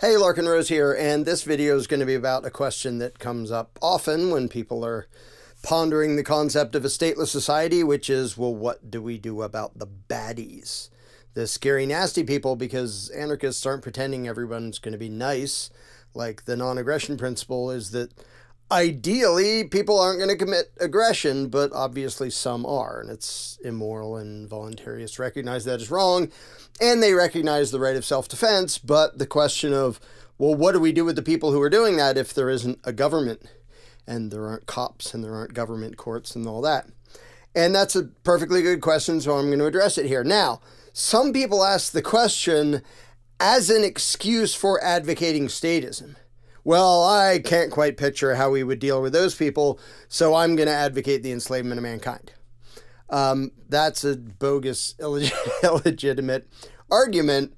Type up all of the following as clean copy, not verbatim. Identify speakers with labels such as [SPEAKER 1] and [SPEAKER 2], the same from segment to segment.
[SPEAKER 1] Hey, Lark and Rose here, and this video is going to be about a question that comes up often when people are pondering the concept of a stateless society, which is, well, what do we do about the baddies? The scary, nasty people, because anarchists aren't pretending everyone's going to be nice. Like, the non-aggression principle is that ideally people aren't going to commit aggression, but obviously some are, and it's immoral, and voluntarists recognize that as wrong, and they recognize the right of self-defense. But the question of, well, what do we do with the people who are doing that if there isn't a government, and there aren't cops, and there aren't government courts, and all that? And that's a perfectly good question, so I'm going to address it here. Now, some people ask the question as an excuse for advocating statism. Well, I can't quite picture how we would deal with those people, so I'm going to advocate the enslavement of mankind. That's a bogus, illegitimate argument,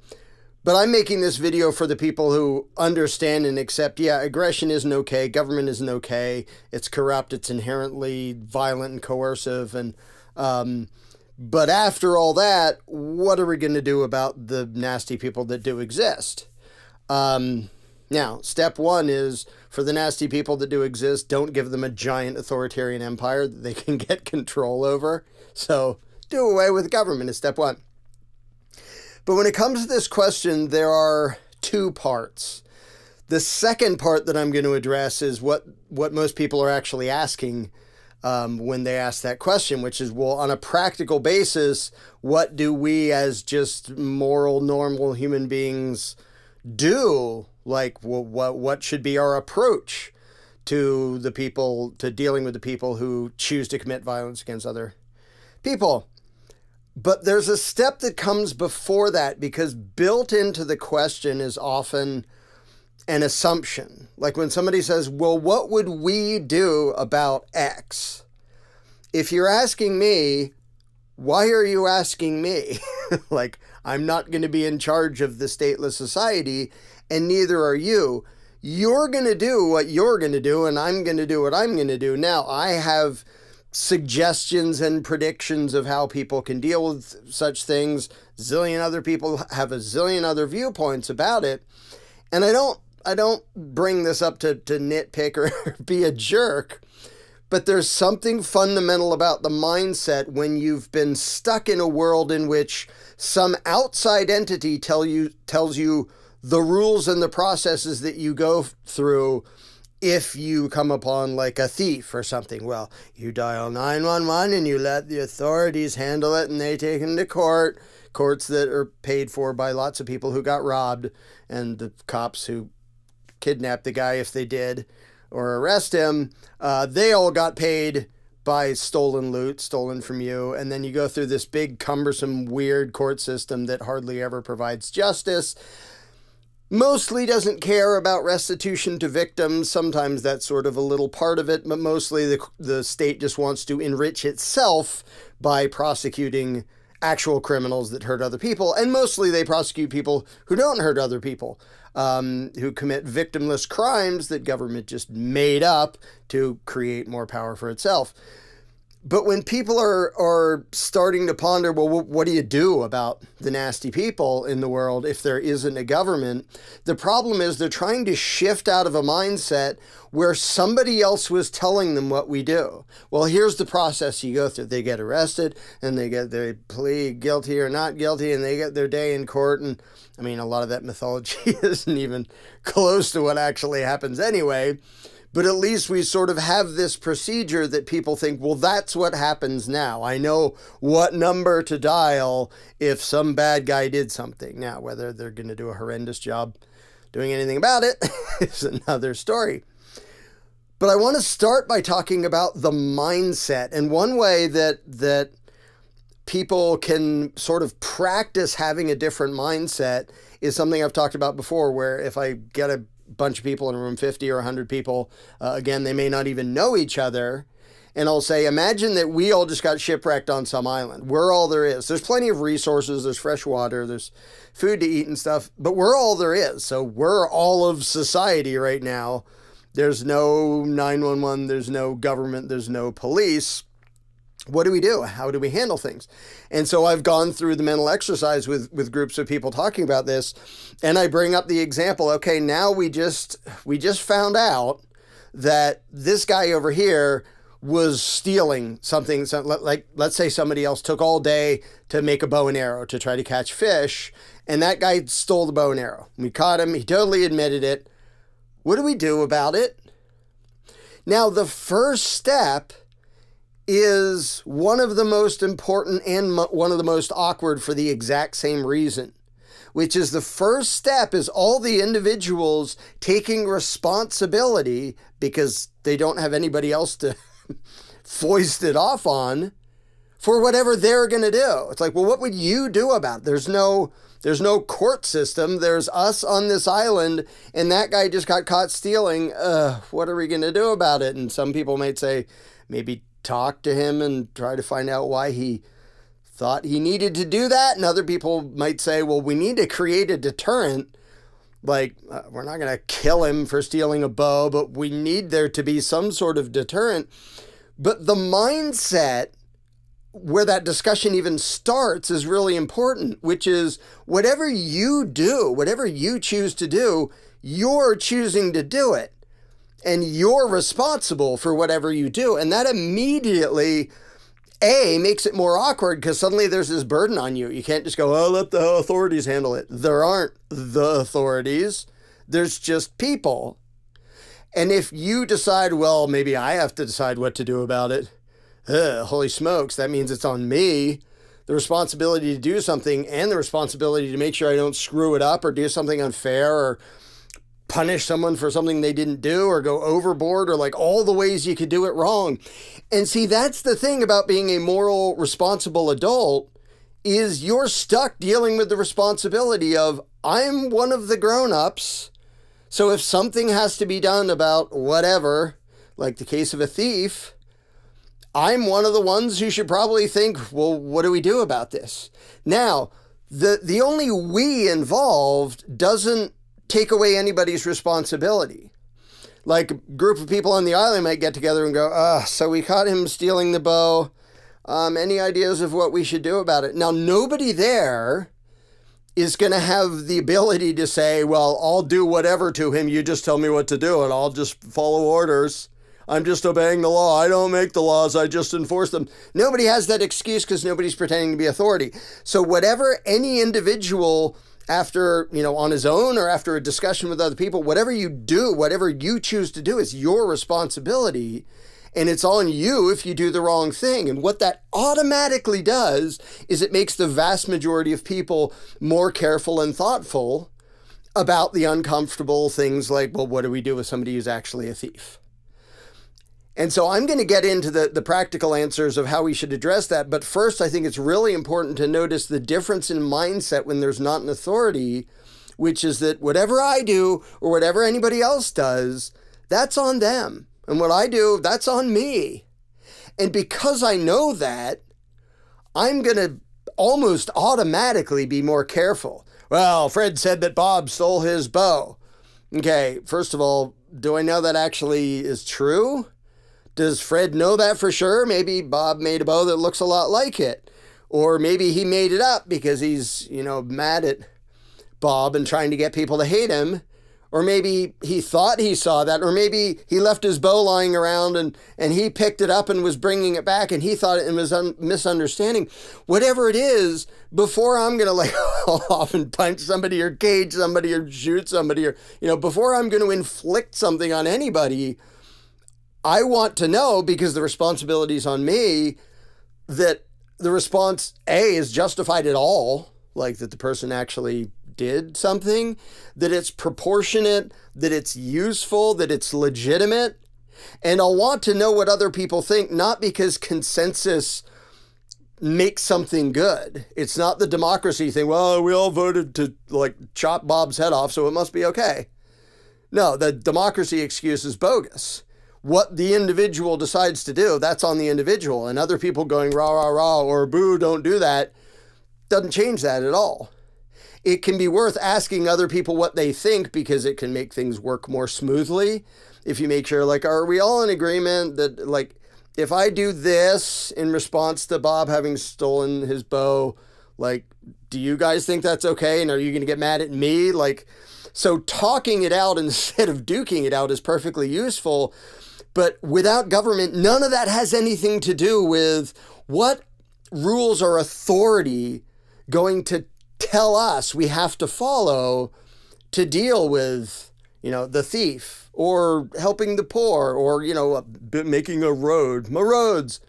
[SPEAKER 1] but I'm making this video for the people who understand and accept, yeah, aggression isn't okay, government isn't okay, it's corrupt, it's inherently violent and coercive, and but after all that, what are we going to do about the nasty people that do exist? Now, step one is, for the nasty people that do exist, don't give them a giant authoritarian empire that they can get control over. So, do away with government is step one. But when it comes to this question, there are two parts. The second part that I'm going to address is what most people are actually asking when they ask that question, which is, well, on a practical basis, what do we as just moral, normal human beings do? Like, what should be our approach to the people, to dealing with the people who choose to commit violence against other people? But there's a step that comes before that, because built into the question is often an assumption. Like when somebody says, well, what would we do about X? If you're asking me, why are you asking me? Like, I'm not going to be in charge of the stateless society, and neither are you. You're going to do what you're going to do, and I'm going to do what I'm going to do. Now, I have suggestions and predictions of how people can deal with such things. A zillion other people have a zillion other viewpoints about it. And I don't bring this up to nitpick or be a jerk, but there's something fundamental about the mindset when you've been stuck in a world in which some outside entity tells you the rules and the processes that you go through if you come upon like a thief or something. Well, you dial 911 and you let the authorities handle it, and they take him to courts that are paid for by lots of people who got robbed, and the cops who kidnapped the guy, if they did, or arrest him, they all got paid by stolen loot, stolen from you, and then you go through this big, cumbersome, weird court system that hardly ever provides justice. Mostly doesn't care about restitution to victims. Sometimes that's sort of a little part of it, but mostly the state just wants to enrich itself by prosecuting actual criminals that hurt other people, and mostly they prosecute people who don't hurt other people, who commit victimless crimes that government just made up to create more power for itself. But when people are starting to ponder, well, what do you do about the nasty people in the world if there isn't a government? The problem is they're trying to shift out of a mindset where somebody else was telling them what we do. Well, here's the process you go through. They get arrested, and they get their plea guilty or not guilty, and they get their day in court. And I mean, a lot of that mythology isn't even close to what actually happens anyway. But at least we sort of have this procedure that people think, well, that's what happens now. I know what number to dial if some bad guy did something. Now, whether they're going to do a horrendous job doing anything about it is another story. But I want to start by talking about the mindset. And one way that people can sort of practice having a different mindset is something I've talked about before, where if I get a bunch of people in a room, 50 or 100 people, again, they may not even know each other, and I'll say, imagine that we all just got shipwrecked on some island. We're all there is. There's plenty of resources, there's fresh water, there's food to eat and stuff, but we're all there is. So we're all of society right now. There's no 911, there's no government, there's no police. what do we do? How do we handle things? And so I've gone through the mental exercise with groups of people talking about this, and I bring up the example, okay, now we just found out that this guy over here was stealing something, like let's say somebody else took all day to make a bow and arrow to try to catch fish, and that guy stole the bow and arrow. We caught him, he totally admitted it. What do we do about it? Now, the first step is one of the most important and one of the most awkward for the exact same reason, which is the first step is all the individuals taking responsibility because they don't have anybody else to foist it off on for whatever they're going to do. It's like, well, what would you do about it? There's no court system. There's us on this island, and that guy just got caught stealing. What are we going to do about it? And some people might say, maybe talk to him and try to find out why he thought he needed to do that. And other people might say, well, we need to create a deterrent. Like, we're not going to kill him for stealing a bow, but we need there to be some sort of deterrent. But the mindset where that discussion even starts is really important, which is whatever you do, whatever you choose to do, you're choosing to do it. And you're responsible for whatever you do. And that immediately, A, makes it more awkward because suddenly there's this burden on you. You can't just go, oh, let the authorities handle it. There aren't the authorities. There's just people. And if you decide, well, maybe I have to decide what to do about it, holy smokes, that means it's on me. The responsibility to do something and the responsibility to make sure I don't screw it up or do something unfair or punish someone for something they didn't do or go overboard or like all the ways you could do it wrong. And see, that's the thing about being a moral, responsible adult is you're stuck dealing with the responsibility of I'm one of the grown-ups. So if something has to be done about whatever, like the case of a thief, I'm one of the ones who should probably think, well, what do we do about this? Now, the only we involved doesn't take away anybody's responsibility. Like a group of people on the island might get together and go, so we caught him stealing the bow. Any ideas of what we should do about it? Now, nobody there is going to have the ability to say, well, I'll do whatever to him. You just tell me what to do and I'll just follow orders. I'm just obeying the law. I don't make the laws. I just enforce them. Nobody has that excuse because nobody's pretending to be authority. So whatever any individual after, on his own or after a discussion with other people, whatever you do, whatever you choose to do is your responsibility. And it's on you if you do the wrong thing. And what that automatically does is it makes the vast majority of people more careful and thoughtful about the uncomfortable things like, well, what do we do with somebody who's actually a thief? And so I'm going to get into the practical answers of how we should address that. But first, I think it's really important to notice the difference in mindset when there's not an authority, which is that whatever I do or whatever anybody else does, that's on them. And what I do, that's on me. And because I know that, I'm going to almost automatically be more careful. Well, Fred said that Bob stole his bow. Okay, first of all, do I know that actually is true? Does Fred know that for sure? Maybe Bob made a bow that looks a lot like it. Or maybe he made it up because he's, mad at Bob and trying to get people to hate him. Or maybe he thought he saw that. Or maybe he left his bow lying around and he picked it up and was bringing it back and he thought it was a misunderstanding. Whatever it is, before I'm going to haul off and punch somebody or cage somebody or shoot somebody or, before I'm going to inflict something on anybody, I want to know, because the responsibility is on me, that the response, A, is justified at all, like that the person actually did something, that it's proportionate, that it's useful, that it's legitimate. And I'll want to know what other people think, not because consensus makes something good. It's not the democracy thing. Well, we all voted to chop Bob's head off, so it must be okay. No, the democracy excuse is bogus. What the individual decides to do, that's on the individual. And other people going rah, rah, rah, or boo, don't do that, doesn't change that at all. It can be worth asking other people what they think because it can make things work more smoothly. If you make sure, are we all in agreement that, if I do this in response to Bob having stolen his bow, like, do you guys think that's okay? And are you going to get mad at me? Like, so talking it out instead of duking it out is perfectly useful. But without government, none of that has anything to do with what rules or authority going to tell us we have to follow to deal with, you know, the thief or helping the poor or, you know, making a road, my roads,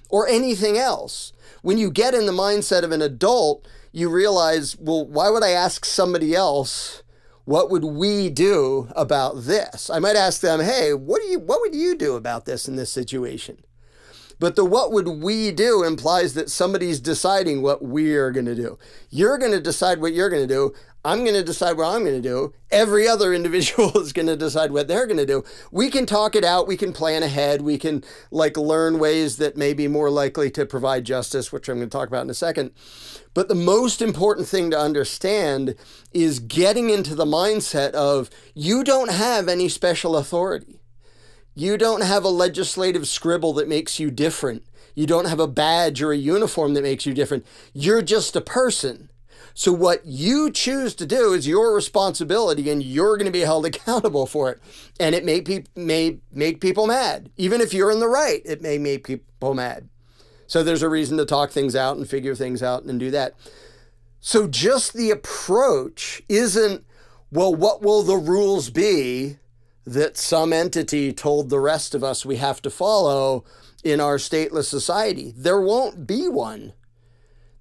[SPEAKER 1] or anything else. When you get in the mindset of an adult, you realize, well, why would I ask somebody else, what would we do about this? I might ask them, hey, what would you do about this in this situation? But the what would we do implies that somebody's deciding what we're going to do. You're going to decide what you're going to do. I'm going to decide what I'm going to do. Every other individual is going to decide what they're going to do. We can talk it out. We can plan ahead. We can like learn ways that may be more likely to provide justice, which I'm going to talk about in a second. But the most important thing to understand is getting into the mindset of you don't have any special authority. You don't have a legislative scribble that makes you different. You don't have a badge or a uniform that makes you different. You're just a person. So what you choose to do is your responsibility and you're going to be held accountable for it. And it may make people mad. Even if you're in the right, it may make people mad. So there's a reason to talk things out and figure things out and do that. So just the approach isn't, well, what will the rules be that some entity told the rest of us we have to follow in our stateless society? There won't be one.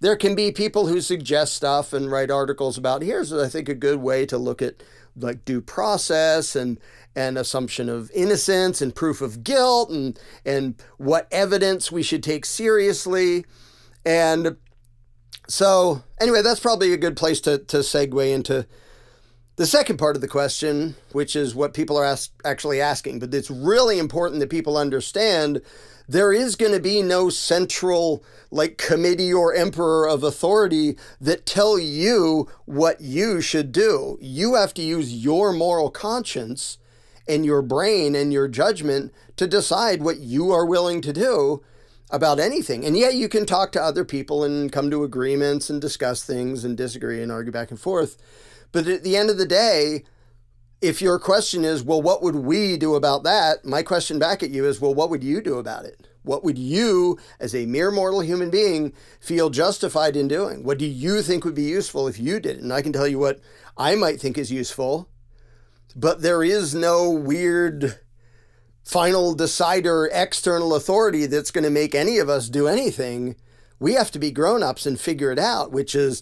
[SPEAKER 1] There can be people who suggest stuff and write articles about, here's, I think, a good way to look at like due process and assumption of innocence and proof of guilt and what evidence we should take seriously. And so anyway, that's probably a good place to segue into the second part of the question, which is what people are actually asking. But it's really important that people understand there is going to be no central like committee or emperor of authority that tell you what you should do. You have to use your moral conscience and your brain and your judgment to decide what you are willing to do about anything. And yet you can talk to other people and come to agreements and discuss things and disagree and argue back and forth. But at the end of the day, if your question is, well, what would we do about that? My question back at you is, well, what would you do about it? What would you, as a mere mortal human being, feel justified in doing? What do you think would be useful if you did it? And I can tell you what I might think is useful, but there is no weird final decider external authority that's going to make any of us do anything. We have to be grown-ups and figure it out, which is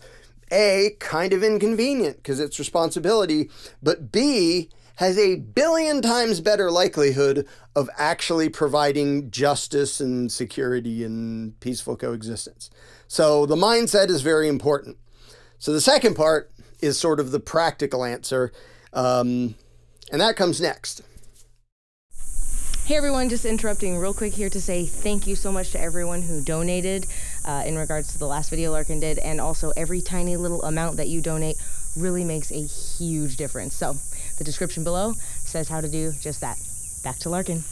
[SPEAKER 1] A, kind of inconvenient because it's responsibility, but B, has a billion times better likelihood of actually providing justice and security and peaceful coexistence. So the mindset is very important. So the second part is sort of the practical answer, and that comes next.
[SPEAKER 2] Hey everyone, just interrupting real quick here to say thank you so much to everyone who donated in regards to the last video Larkin did, and also every tiny little amount that you donate really makes a huge difference. So the description below says how to do just that. Back to Larkin.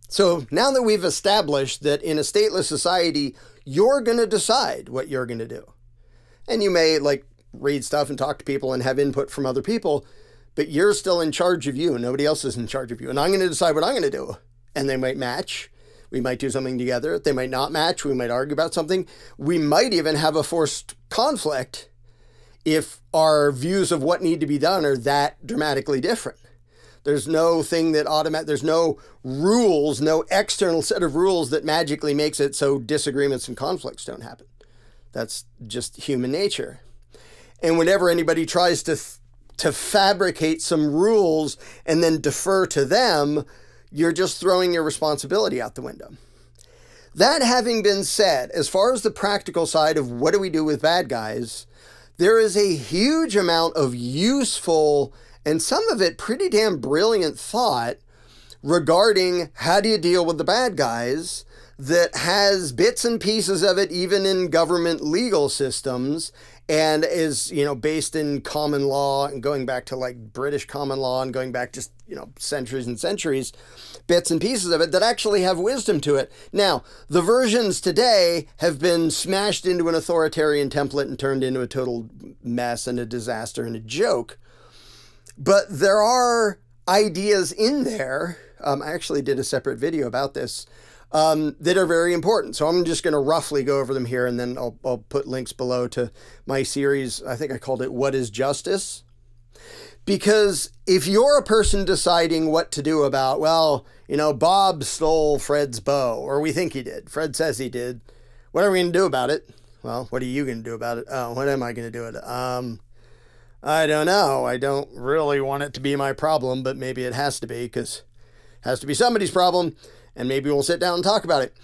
[SPEAKER 1] So now that we've established that in a stateless society, you're going to decide what you're going to do. And you may like read stuff and talk to people and have input from other people, but you're still in charge of you. Nobody else is in charge of you. And I'm going to decide what I'm going to do. And they might match. We might do something together. They might not match. We might argue about something. We might even have a forced conflict if our views of what need to be done are that dramatically different. There's no thing that there's no rules, no external set of rules that magically makes it so disagreements and conflicts don't happen. That's just human nature. And whenever anybody tries to fabricate some rules and then defer to them, you're just throwing your responsibility out the window. That having been said, as far as the practical side of what do we do with bad guys, there is a huge amount of useful and some of it pretty damn brilliant thought regarding how do you deal with the bad guys that has bits and pieces of it even in government legal systems and is, you know, based in common law and going back to like British common law and going back just, you know, centuries and centuries, bits and pieces of it that actually have wisdom to it. Now, the versions today have been smashed into an authoritarian template and turned into a total mess and a disaster and a joke. But there are ideas in there. I actually did a separate video about this that are very important. So I'm just going to roughly go over them here, and then I'll put links below to my series. I think I called it What is Justice? Because if you're a person deciding what to do about, well, you know, Bob stole Fred's bow, or we think he did. Fred says he did. What are we going to do about it? Well, what are you going to do about it? Oh, what am I going to do about it? I don't know. I don't really want it to be my problem, but maybe it has to be, because it has to be somebody's problem, and maybe we'll sit down and talk about it.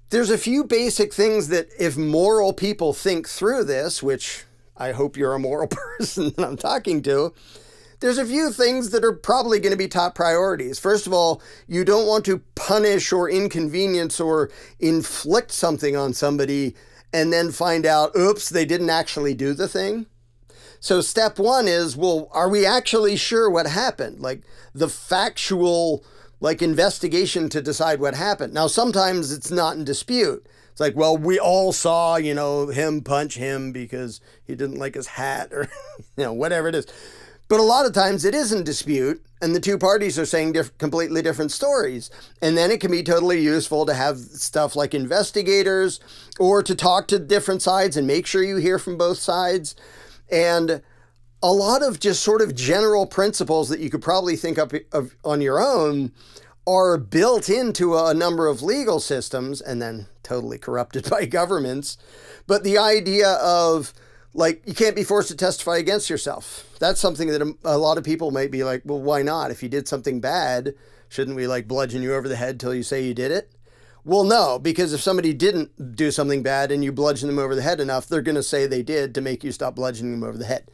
[SPEAKER 1] There's a few basic things that if moral people think through this, which I hope you're a moral person that I'm talking to, there's a few things that are probably going to be top priorities. First of all, you don't want to punish or inconvenience or inflict something on somebody and then find out, oops, they didn't actually do the thing. So step one is, well, are we actually sure what happened? Like the factual, like investigation to decide what happened. Now, sometimes it's not in dispute. It's like, well, we all saw, you know, him punch him because he didn't like his hat or, you know, whatever it is. But a lot of times it is in dispute and the two parties are saying completely different stories. And then it can be totally useful to have stuff like investigators or to talk to different sides and make sure you hear from both sides. And a lot of just sort of general principles that you could probably think of on your own are built into a number of legal systems and then totally corrupted by governments. But the idea of, like, you can't be forced to testify against yourself. That's something that a lot of people might be like, well, why not? If you did something bad, shouldn't we like bludgeon you over the head till you say you did it? Well, no, because if somebody didn't do something bad and you bludgeon them over the head enough, they're going to say they did to make you stop bludgeoning them over the head.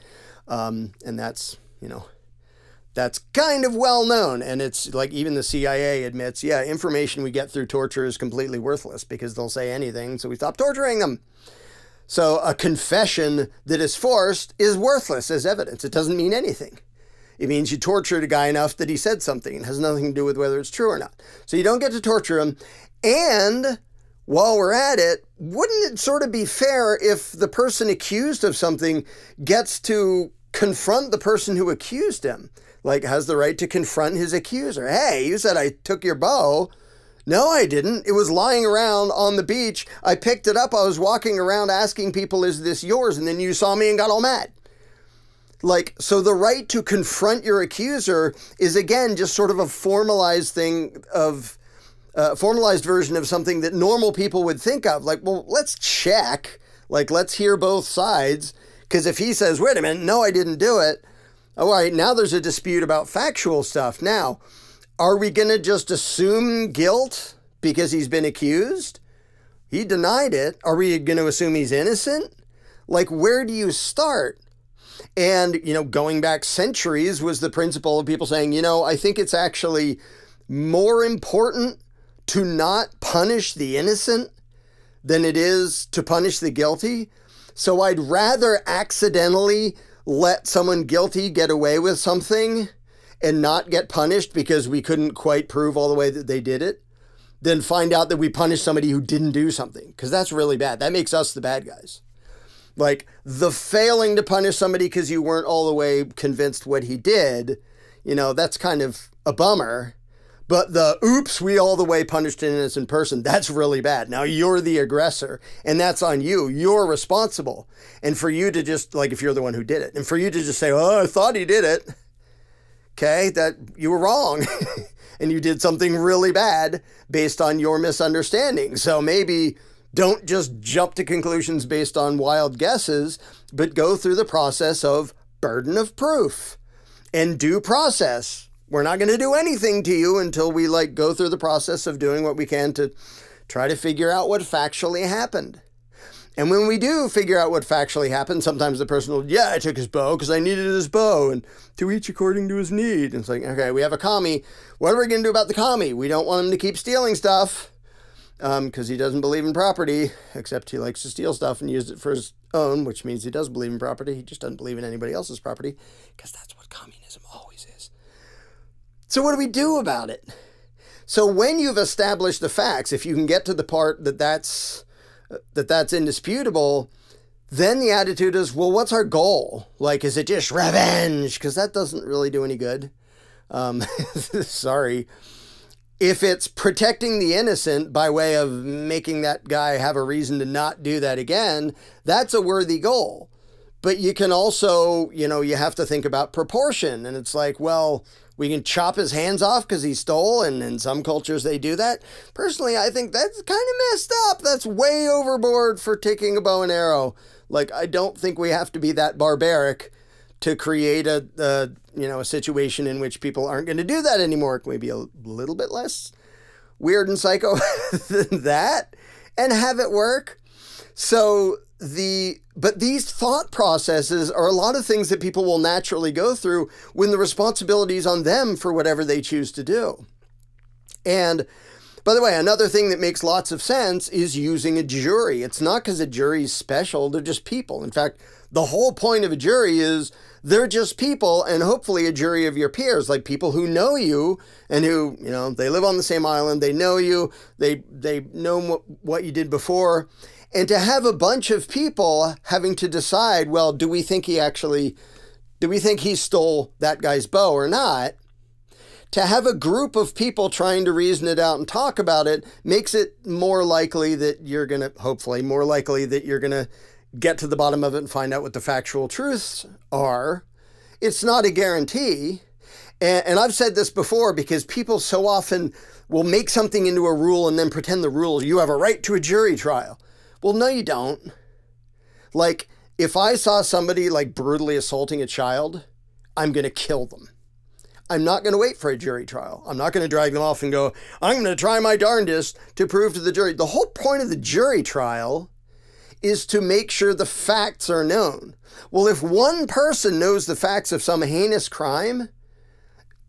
[SPEAKER 1] And that's, you know, that's kind of well known. And it's like even the CIA admits, yeah, information we get through torture is completely worthless because they'll say anything. So we stop torturing them. So a confession that is forced is worthless as evidence. It doesn't mean anything. It means you tortured a guy enough that he said something. It has nothing to do with whether it's true or not. So you don't get to torture him. And while we're at it, wouldn't it sort of be fair if the person accused of something gets to confront the person who accused him? Like, has the right to confront his accuser. Hey, you said I took your bow. No, I didn't. It was lying around on the beach. I picked it up. I was walking around asking people, is this yours? And then you saw me and got all mad. Like, so the right to confront your accuser is, again, just sort of a formalized thing of... formalized version of something that normal people would think of. Like, well, let's check. Like, let's hear both sides. Because if he says, wait a minute, no, I didn't do it. All right, now there's a dispute about factual stuff. Now, are we going to just assume guilt because he's been accused? He denied it. Are we going to assume he's innocent? Like, where do you start? And, you know, going back centuries was the principle of people saying, you know, I think it's actually more important to not punish the innocent than it is to punish the guilty. So I'd rather accidentally let someone guilty get away with something and not get punished because we couldn't quite prove all the way that they did it than find out that we punished somebody who didn't do something, because that's really bad. That makes us the bad guys. Like, the failing to punish somebody because you weren't all the way convinced what he did, you know, that's kind of a bummer. But the, oops, we all the way punished an innocent person, that's really bad. Now you're the aggressor, and that's on you. You're responsible. And for you to just, like, if you're the one who did it, and for you to just say, oh, I thought he did it, okay, that you were wrong. And you did something really bad based on your misunderstanding. So maybe don't just jump to conclusions based on wild guesses, but go through the process of burden of proof and due process. We're not going to do anything to you until we like go through the process of doing what we can to try to figure out what factually happened. And when we do figure out what factually happened, sometimes the person will, yeah, I took his bow because I needed his bow, and to each according to his need. And it's like, okay, we have a commie. What are we going to do about the commie? We don't want him to keep stealing stuff because he doesn't believe in property, except he likes to steal stuff and use it for his own, which means he does believe in property. He just doesn't believe in anybody else's property because that's what communism always is. So what do we do about it? So when you've established the facts, if you can get to the part that's indisputable, then the attitude is, well, what's our goal? Like, is it just revenge? Because that doesn't really do any good. Sorry. If it's protecting the innocent by way of making that guy have a reason to not do that again, that's a worthy goal. But you can also, you have to think about proportion. And it's like, well, we can chop his hands off because he stole, and in some cultures they do that. Personally, I think that's kind of messed up. That's way overboard for taking a bow and arrow. Like, I don't think we have to be that barbaric to create a situation in which people aren't going to do that anymore. Can we be a little bit less weird and psycho than that and have it work? But these thought processes are a lot of things that people will naturally go through when the responsibility is on them for whatever they choose to do. And by the way, another thing that makes lots of sense is using a jury. It's not because a jury is special, they're just people. In fact, the whole point of a jury is they're just people, and hopefully a jury of your peers, like people who know you and who, they live on the same island, they know you, they know what you did before. And to have a bunch of people having to decide, well, do we think he stole that guy's bow or not? To have a group of people trying to reason it out and talk about it makes it more likely that you're going to get to the bottom of it and find out what the factual truths are. It's not a guarantee. And I've said this before because people so often will make something into a rule and then pretend the rule, you have a right to a jury trial. Well, no, you don't. Like, if I saw somebody like brutally assaulting a child, I'm going to kill them. I'm not going to wait for a jury trial. I'm not going to drag them off and go, I'm going to try my darndest to prove to the jury. The whole point of the jury trial is to make sure the facts are known. Well, if one person knows the facts of some heinous crime,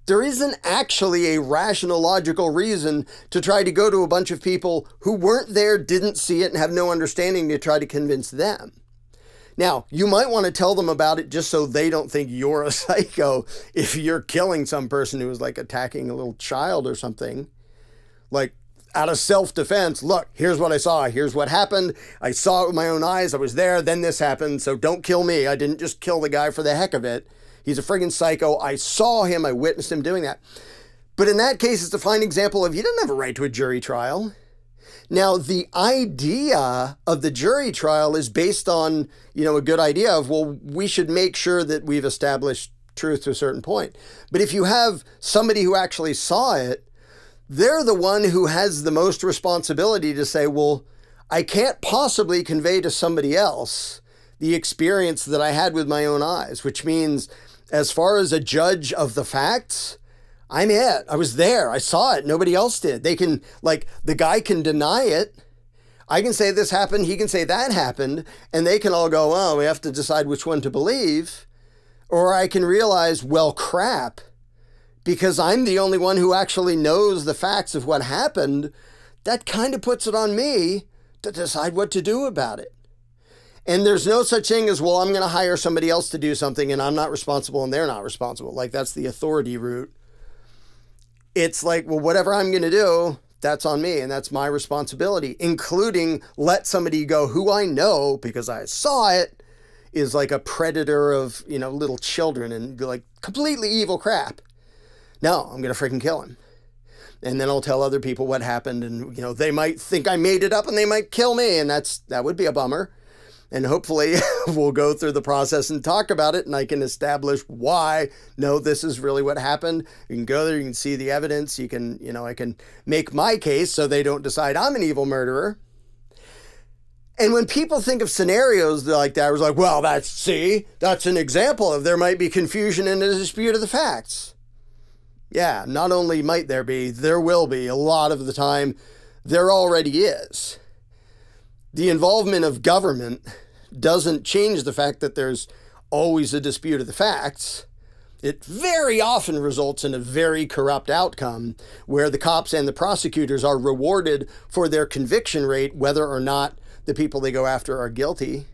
[SPEAKER 1] there isn't actually a rational, logical reason to try to go to a bunch of people who weren't there, didn't see it, and have no understanding to try to convince them. Now, you might want to tell them about it just so they don't think you're a psycho if you're killing some person who was like attacking a little child or something. Like, out of self-defense, look, here's what I saw, here's what happened, I saw it with my own eyes, I was there, then this happened, so don't kill me. I didn't just kill the guy for the heck of it. He's a friggin' psycho. I saw him. I witnessed him doing that. But in that case, it's a fine example of you don't have a right to a jury trial. Now, the idea of the jury trial is based on, a good idea of, well, we should make sure that we've established truth to a certain point. But if you have somebody who actually saw it, they're the one who has the most responsibility to say, well, I can't possibly convey to somebody else the experience that I had with my own eyes, which means as far as a judge of the facts, I'm it. I was there. I saw it. Nobody else did. They can, the guy can deny it. I can say this happened. He can say that happened. And they can all go, oh, we have to decide which one to believe. Or I can realize, well, crap, because I'm the only one who actually knows the facts of what happened. That kind of puts it on me to decide what to do about it. And there's no such thing as, well, I'm going to hire somebody else to do something and I'm not responsible and they're not responsible. Like, that's the authority route. It's like, well, whatever I'm going to do, that's on me and that's my responsibility, including let somebody go who I know because I saw it is like a predator of, little children and like completely evil crap. No, I'm going to freaking kill him. And then I'll tell other people what happened and, they might think I made it up and they might kill me. And that would be a bummer. And hopefully we'll go through the process and talk about it and I can establish why, no, this is really what happened. You can go there, you can see the evidence, you can, I can make my case so they don't decide I'm an evil murderer. And when people think of scenarios like that, I was like, well, that's an example of there might be confusion and a dispute of the facts. Yeah, not only might there be, there will be. A lot of the time, there already is. the involvement of government doesn't change the fact that there's always a dispute of the facts. It very often results in a very corrupt outcome where the cops and the prosecutors are rewarded for their conviction rate, whether or not the people they go after are guilty,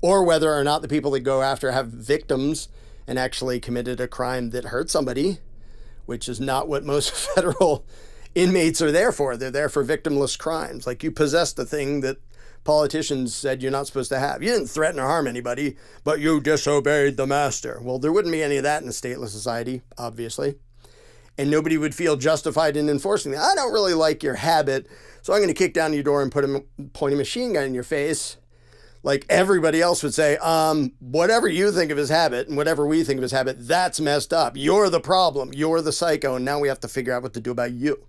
[SPEAKER 1] or whether or not the people they go after have victims and actually committed a crime that hurt somebody, which is not what most federal inmates are there for. They're there for victimless crimes. Like, you possessed the thing that politicians said you're not supposed to have. You didn't threaten or harm anybody, but you disobeyed the master. Well, there wouldn't be any of that in a stateless society, obviously. And nobody would feel justified in enforcing that. I don't really like your habit, so I'm going to kick down your door and point a machine gun in your face. Like everybody else would say, whatever you think of his habit and whatever we think of his habit, that's messed up. You're the problem. You're the psycho. And now we have to figure out what to do about you.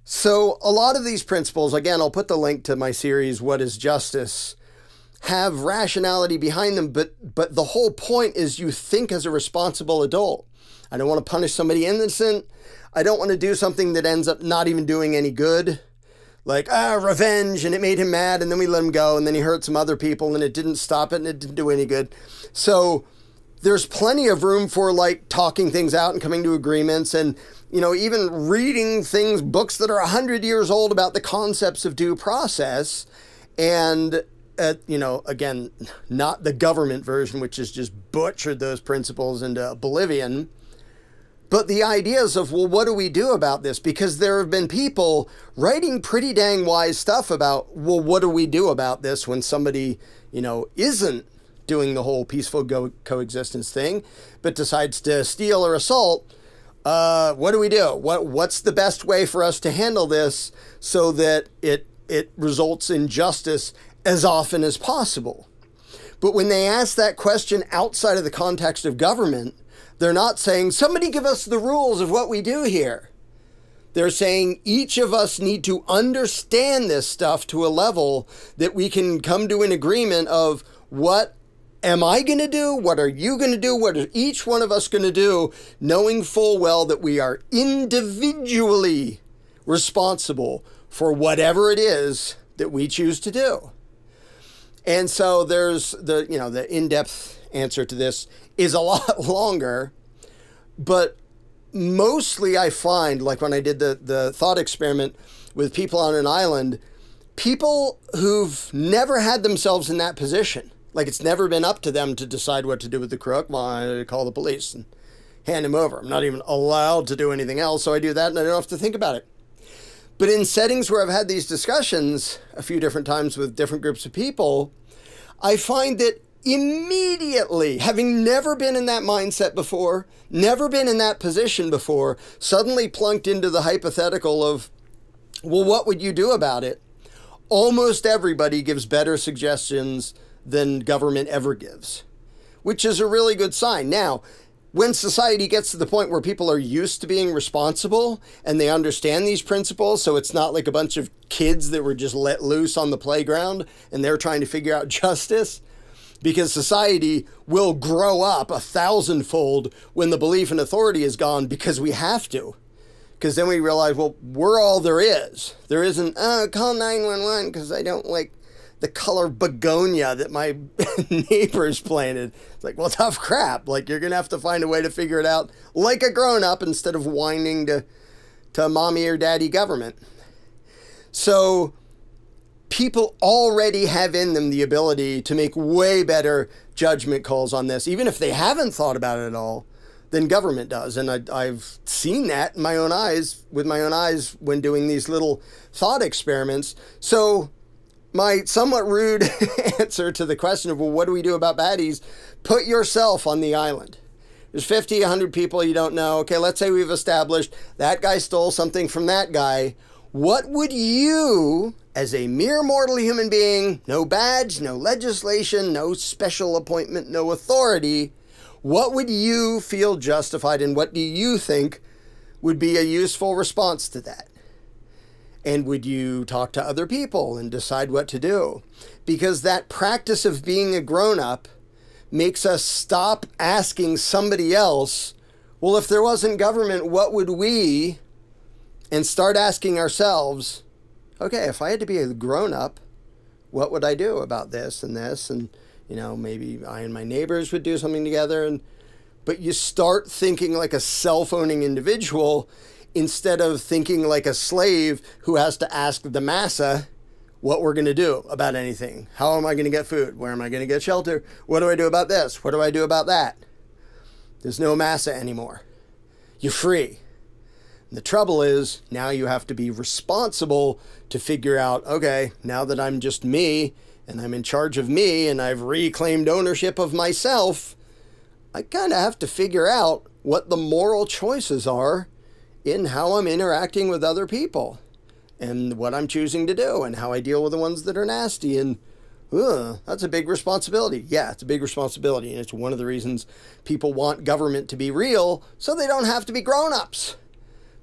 [SPEAKER 1] So a lot of these principles, again, I'll put the link to my series, What is Justice, have rationality behind them. But the whole point is you think as a responsible adult. I don't want to punish somebody innocent. I don't want to do something that ends up not even doing any good. Like, revenge, and it made him mad, and then we let him go, and then he hurt some other people, and it didn't stop it, and it didn't do any good. So there's plenty of room for, like, talking things out and coming to agreements, and, you know, even reading things, books that are 100 years old about the concepts of due process, and, you know, again, not the government version, which has just butchered those principles into oblivion. But the ideas of, well, what do we do about this? Because there have been people writing pretty dang wise stuff about, well, what do we do about this when somebody, you know, isn't doing the whole peaceful coexistence thing, but decides to steal or assault? What do we do? What's the best way for us to handle this so that it results in justice as often as possible? But when they ask that question outside of the context of government, they're not saying, somebody give us the rules of what we do here. They're saying each of us need to understand this stuff to a level that we can come to an agreement of, what am I going to do? What are you going to do? What are each one of us going to do? Knowing full well that we are individually responsible for whatever it is that we choose to do. And so there's the in-depth answer to this is a lot longer, but mostly I find, like when I did the thought experiment with people on an island, people who've never had themselves in that position, like it's never been up to them to decide what to do with the crook. Well, I call the police and hand him over. I'm not even allowed to do anything else, so I do that and I don't have to think about it. But in settings where I've had these discussions a few different times with different groups of people, I find that immediately, having never been in that mindset before, never been in that position before, suddenly plunked into the hypothetical of, well, what would you do about it? Almost everybody gives better suggestions than government ever gives, which is a really good sign. Now, when society gets to the point where people are used to being responsible and they understand these principles, so it's not like a bunch of kids that were just let loose on the playground and they're trying to figure out justice, because society will grow up 1,000-fold when the belief in authority is gone, because we have to. Because then we realize, well, we're all there is. There isn't, call 911 because I don't like the color begonia that my neighbors planted. It's like, well, tough crap. Like, you're going to have to find a way to figure it out like a grown-up instead of whining to mommy or daddy government. So people already have in them the ability to make way better judgment calls on this, even if they haven't thought about it at all, than government does. And I've seen that in my own eyes, with my own eyes, when doing these little thought experiments. So my somewhat rude answer to the question of, well, what do we do about baddies? Put yourself on the island. There's 50, 100 people you don't know. Okay, let's say we've established that guy stole something from that guy. What would you, as a mere mortal human being, no badge, no legislation, no special appointment, no authority, what would you feel justified, and what do you think would be a useful response to that? And would you talk to other people and decide what to do? Because that practice of being a grown-up makes us stop asking somebody else, well, if there wasn't government, what would we? And start asking ourselves, okay, if I had to be a grown-up, what would I do about this? And, you know, maybe I and my neighbors would do something together. But you start thinking like a self-owning individual instead of thinking like a slave who has to ask the massa what we're going to do about anything. How am I going to get food? Where am I going to get shelter? What do I do about this? What do I do about that? There's no massa anymore. You're free. And the trouble is, now you have to be responsible to figure out, okay, now that I'm just me and I'm in charge of me and I've reclaimed ownership of myself, I kind of have to figure out what the moral choices are in how I'm interacting with other people and what I'm choosing to do and how I deal with the ones that are nasty. And that's a big responsibility. Yeah, it's a big responsibility. And it's one of the reasons people want government to be real so they don't have to be grown-ups.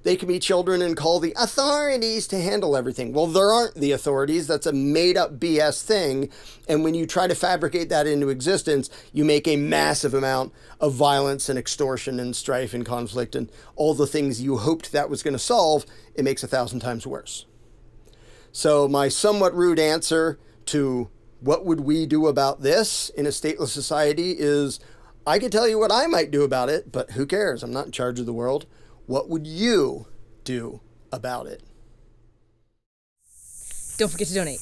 [SPEAKER 1] They can be children and call the authorities to handle everything. Well, there aren't the authorities. That's a made-up BS thing. And when you try to fabricate that into existence, you make a massive amount of violence and extortion and strife and conflict and all the things you hoped that was going to solve. It makes 1,000 times worse. So my somewhat rude answer to what would we do about this in a stateless society is, I could tell you what I might do about it, but who cares? I'm not in charge of the world. What would you do about it?
[SPEAKER 2] Don't forget to donate.